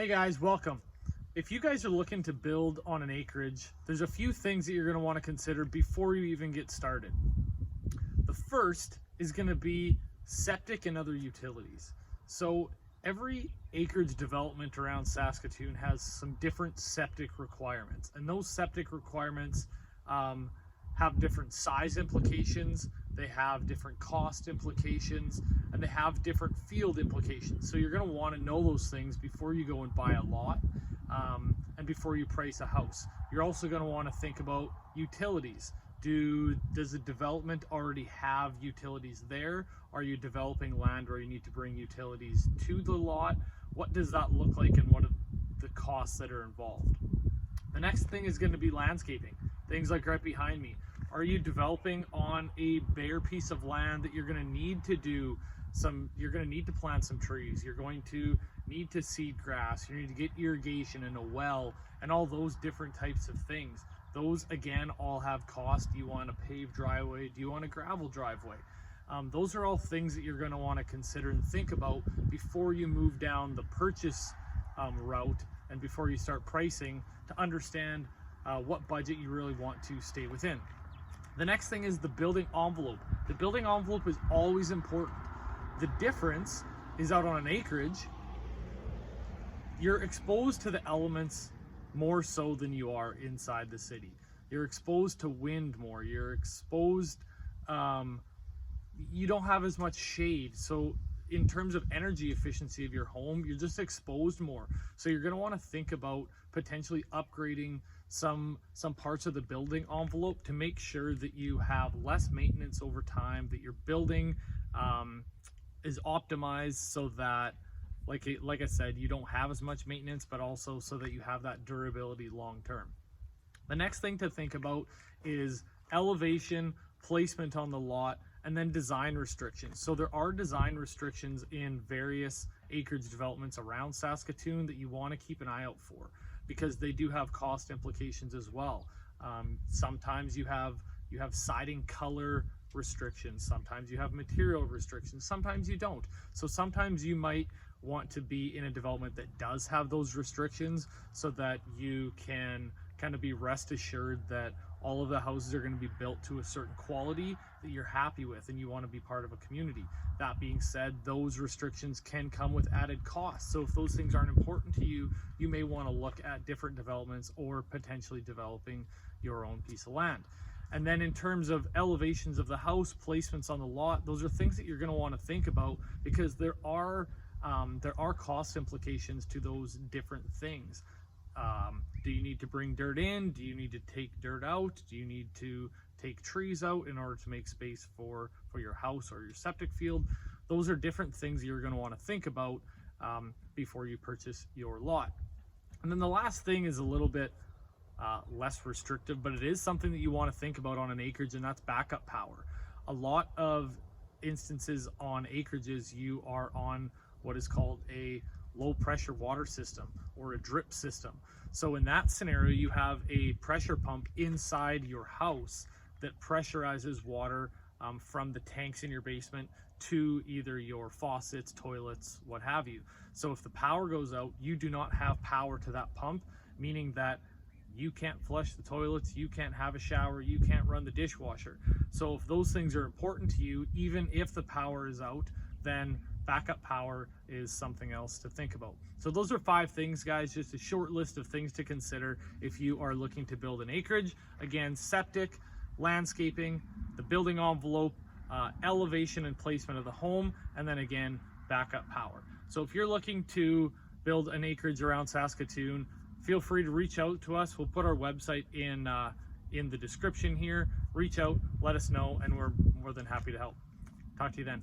Hey guys, welcome. If you guys are looking to build on an acreage, there's a few things that you're going to want to consider before you even get started. The first is going to be septic and other utilities. So every acreage development around Saskatoon has some different septic requirements, and those septic requirements have different size implications, they have different cost implications, and they have different field implications. So you're going to want to know those things before you go and buy a lot and before you price a house. You're also going to want to think about utilities. Does the development already have utilities there? Are you developing land where you need to bring utilities to the lot? What does that look like, and what are the costs that are involved? The next thing is going to be landscaping. Things like right behind me. Are you developing on a bare piece of land that you're going to need to plant some trees? You're going to need to seed grass. You need to get irrigation and a well and all those different types of things. Those again all have cost. Do you want a paved driveway? Do you want a gravel driveway? Those are all things that you're going to want to consider and think about before you move down the purchase route and before you start pricing, to understand what budget you really want to stay within. The next thing is the building envelope. The building envelope is always important. The difference is out on an acreage, you're exposed to the elements more so than you are inside the city. You're exposed to wind more. You're exposed, you don't have as much shade. So in terms of energy efficiency of your home, you're just exposed more. So you're going to want to think about potentially upgrading some parts of the building envelope to make sure that you have less maintenance over time, that your building is optimized so that, like I said, you don't have as much maintenance, but also so that you have that durability long term. The next thing to think about is elevation, placement on the lot, and then design restrictions. So there are design restrictions in various acreage developments around Saskatoon that you want to keep an eye out for, because they do have cost implications as well. Sometimes you have siding color restrictions, sometimes you have material restrictions, sometimes you don't. So sometimes you might want to be in a development that does have those restrictions so that you can kind of be rest assured that all of the houses are going to be built to a certain quality that you're happy with and you want to be part of a community. That being said, those restrictions can come with added costs. So if those things aren't important to you, you may want to look at different developments or potentially developing your own piece of land. And then in terms of elevations of the house, placements on the lot, those are things that you're going to want to think about, because there are cost implications to those different things. Do you need to bring dirt in? Do you need to take dirt out? Do you need to take trees out in order to make space for your house or your septic field? Those are different things you're going to want to think about before you purchase your lot. And then the last thing is a little bit less restrictive, but it is something that you want to think about on an acreage, and that's backup power. A lot of instances on acreages, you are on what is called a low pressure water system or a drip system. So in that scenario, you have a pressure pump inside your house that pressurizes water from the tanks in your basement to either your faucets, toilets, what have you. So if the power goes out, you do not have power to that pump, meaning that you can't flush the toilets, you can't have a shower, you can't run the dishwasher. So if those things are important to you, even if the power is out, then backup power is something else to think about. So those are 5 things, guys, just a short list of things to consider if you are looking to build an acreage. Again, septic, landscaping, the building envelope, elevation and placement of the home, and then again, backup power. So if you're looking to build an acreage around Saskatoon, feel free to reach out to us. We'll put our website in the description here. Reach out, let us know, and we're more than happy to help. Talk to you then.